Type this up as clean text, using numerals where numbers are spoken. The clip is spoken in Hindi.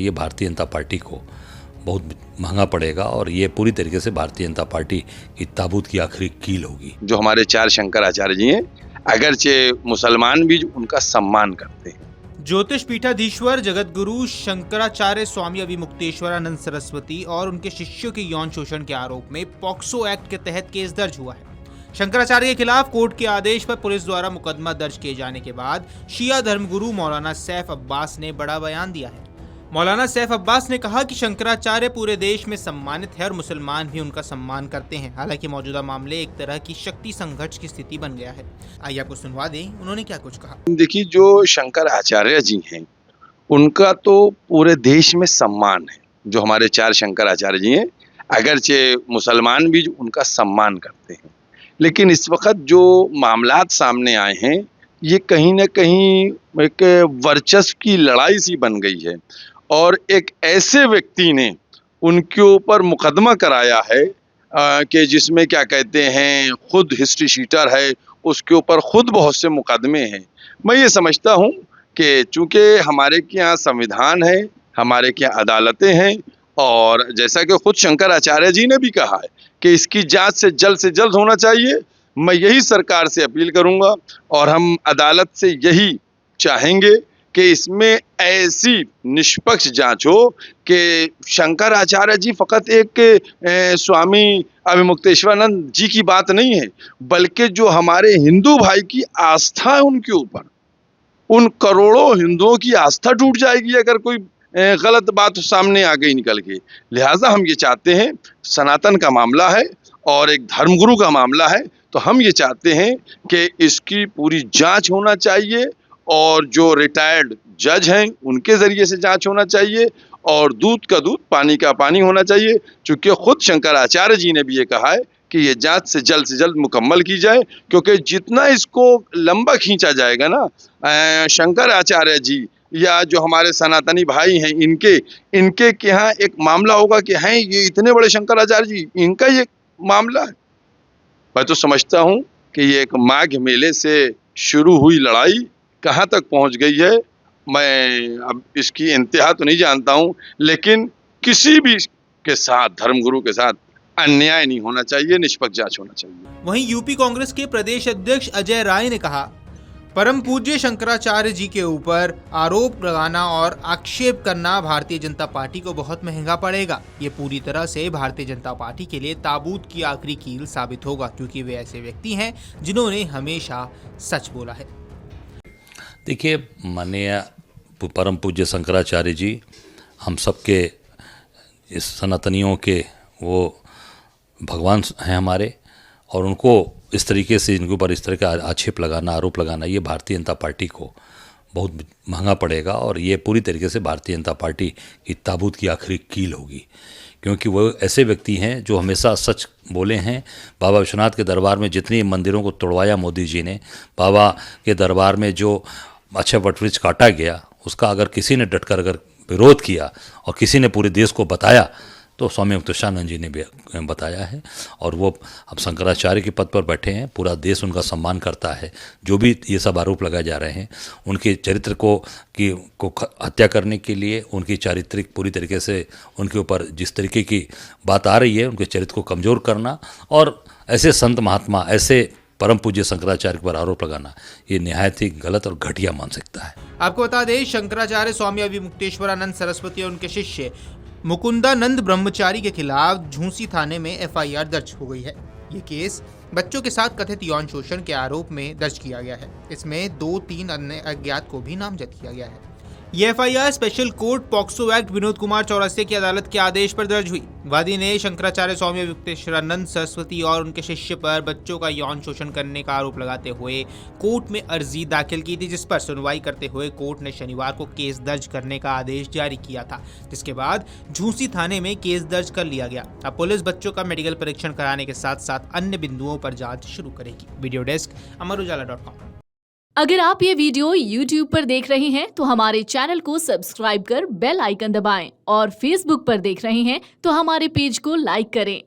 ये भारतीय जनता पार्टी को बहुत महंगा पड़ेगा और ये पूरी तरीके से भारतीय जनता पार्टी की ताबूत की आखिरी कील होगी। जो हमारे 4 शंकराचार्य जी हैं, अगरचे मुसलमान भी उनका सम्मान करते हैं। ज्योतिष पीठाधीश्वर जगत गुरु शंकराचार्य स्वामी अभिमुक्तेश्वरानंद सरस्वती और उनके शिष्यों के यौन शोषण के आरोप में पॉक्सो एक्ट के तहत केस दर्ज हुआ है। शंकराचार्य के खिलाफ कोर्ट के आदेश पर पुलिस द्वारा मुकदमा दर्ज किए जाने के बाद शिया धर्मगुरु मौलाना सैफ अब्बास ने बड़ा बयान दिया है। मौलाना सैफ अब्बास ने कहा कि शंकराचार्य पूरे देश में सम्मानित है और मुसलमान भी उनका सम्मान करते हैं। हालांकि मौजूदा मामले एक तरह की शक्ति संघर्ष की स्थिति बन गया है। आइए आपको सुनवा दें उन्होंने क्या कुछ कहा। देखिए, जो शंकराचार्य जी हैं उनका तो पूरे देश में सम्मान है। जो हमारे 4 शंकराचार्य जी हैं, अगरचे मुसलमान भी उनका सम्मान करते हैं, लेकिन इस वक्त जो मामलात सामने आए हैं ये कहीं ना कहीं एक वर्चस्व की लड़ाई सी बन गई है और एक ऐसे व्यक्ति ने उनके ऊपर मुकदमा कराया है कि जिसमें क्या कहते हैं खुद हिस्ट्री शीटर है, उसके ऊपर खुद बहुत से मुकदमे हैं। मैं ये समझता हूँ कि चूँकि हमारे के यहाँ संविधान है, हमारे के यहाँ अदालतें हैं और जैसा कि खुद शंकराचार्य जी ने भी कहा है कि इसकी जांच से जल्द होना चाहिए। मैं यही सरकार से अपील करूंगा और हम अदालत से यही चाहेंगे कि इसमें ऐसी निष्पक्ष जांच हो कि शंकराचार्य जी फकत एक स्वामी अभिमुक्तेश्वरानंद जी की बात नहीं है, बल्कि जो हमारे हिंदू भाई की आस्था है उनके ऊपर, उन करोड़ों हिंदुओं की आस्था टूट जाएगी अगर कोई गलत बात सामने आ गई निकल के। लिहाजा हम ये चाहते हैं, सनातन का मामला है और एक धर्मगुरु का मामला है, तो हम ये चाहते हैं कि इसकी पूरी जांच होना चाहिए और जो रिटायर्ड जज हैं उनके ज़रिए से जांच होना चाहिए और दूध का दूध पानी का पानी होना चाहिए। चूँकि खुद शंकराचार्य जी ने भी ये कहा है कि ये जांच से जल्द मुकम्मल की जाए, क्योंकि जितना इसको लंबा खींचा जाएगा ना, शंकराचार्य जी या जो हमारे सनातनी भाई हैं इनके के यहाँ एक मामला होगा कि हैं ये इतने बड़े शंकराचार्य जी, इनका ये मामला है। मैं तो समझता हूँ कि ये एक माघ मेले से शुरू हुई लड़ाई कहाँ तक पहुँच गई है, मैं अब इसकी इंतहा तो नहीं जानता हूँ, लेकिन किसी भी के साथ, धर्मगुरु के साथ अन्याय नहीं होना चाहिए, निष्पक्ष जांच होना चाहिए। वहीं यूपी कांग्रेस के प्रदेश अध्यक्ष अजय राय ने कहा, परम पूज्य शंकराचार्य जी के ऊपर आरोप लगाना और आक्षेप करना भारतीय जनता पार्टी को बहुत महंगा पड़ेगा। ये पूरी तरह से भारतीय जनता पार्टी के लिए ताबूत की आखिरी कील साबित होगा, क्योंकि वे ऐसे व्यक्ति हैं जिन्होंने हमेशा सच बोला है। देखिए, माननीय परम पूज्य शंकराचार्य जी हम सबके इस सनातनियों के वो भगवान हैं हमारे, और उनको इस तरीके से इनके ऊपर इस तरह का आक्षेप लगाना, आरोप लगाना, ये भारतीय जनता पार्टी को बहुत महंगा पड़ेगा और ये पूरी तरीके से भारतीय जनता पार्टी की ताबूत की आखिरी कील होगी, क्योंकि वो ऐसे व्यक्ति हैं जो हमेशा सच बोले हैं। बाबा विश्वनाथ के दरबार में जितनी मंदिरों को तोड़वाया मोदी जी ने, बाबा के दरबार में जो अच्छा वटवृक्ष काटा गया, उसका अगर किसी ने डटकर अगर विरोध किया और किसी ने पूरे देश को बताया तो स्वामी मुक्तेश्वरानंद जी ने भी बताया है और वो अब शंकराचार्य के पद पर बैठे हैं। पूरा देश उनका सम्मान करता है। जो भी ये सब आरोप लगाए जा रहे हैं उनके चरित्र को हत्या करने के लिए, उनकी चारित्रिक पूरी तरीके से उनके ऊपर जिस तरीके की बात आ रही है, उनके चरित्र को कमज़ोर करना और ऐसे संत महात्मा, ऐसे परम पूज्य शंकराचार्य पर आरोप लगाना, ये निहायत ही गलत और घटिया मानसिकता है। आपको बता दें, शंकराचार्य स्वामी अभिमुक्तेश्वरानंद सरस्वती और उनके शिष्य मुकुंदानंद ब्रह्मचारी के खिलाफ झूंसी थाने में एफआईआर दर्ज हो गई है। ये केस बच्चों के साथ कथित यौन शोषण के आरोप में दर्ज किया गया है। इसमें 2-3 अन्य अज्ञात को भी नामजद किया गया है। ये FIR special court POCSO act Vinod Kumar Chaurasia की अदालत के आदेश पर दर्ज हुई। वादी ने शंकराचार्य स्वामी अभिमुक्तेश्वरानंद सरस्वती और उनके शिष्य पर बच्चों का यौन शोषण करने का आरोप लगाते हुए कोर्ट में अर्जी दाखिल की थी, जिस पर सुनवाई करते हुए कोर्ट ने शनिवार को केस दर्ज करने का आदेश जारी किया था, जिसके बाद झूंसी थाने में केस दर्ज कर लिया गया। अब पुलिस बच्चों का मेडिकल परीक्षण कराने के साथ साथ अन्य बिंदुओं पर जांच शुरू करेगी। Video desk Amar Ujala dot com. अगर आप ये वीडियो YouTube पर देख रहे हैं तो हमारे चैनल को सब्सक्राइब कर बेल आइकन दबाएं और Facebook पर देख रहे हैं तो हमारे पेज को लाइक करें।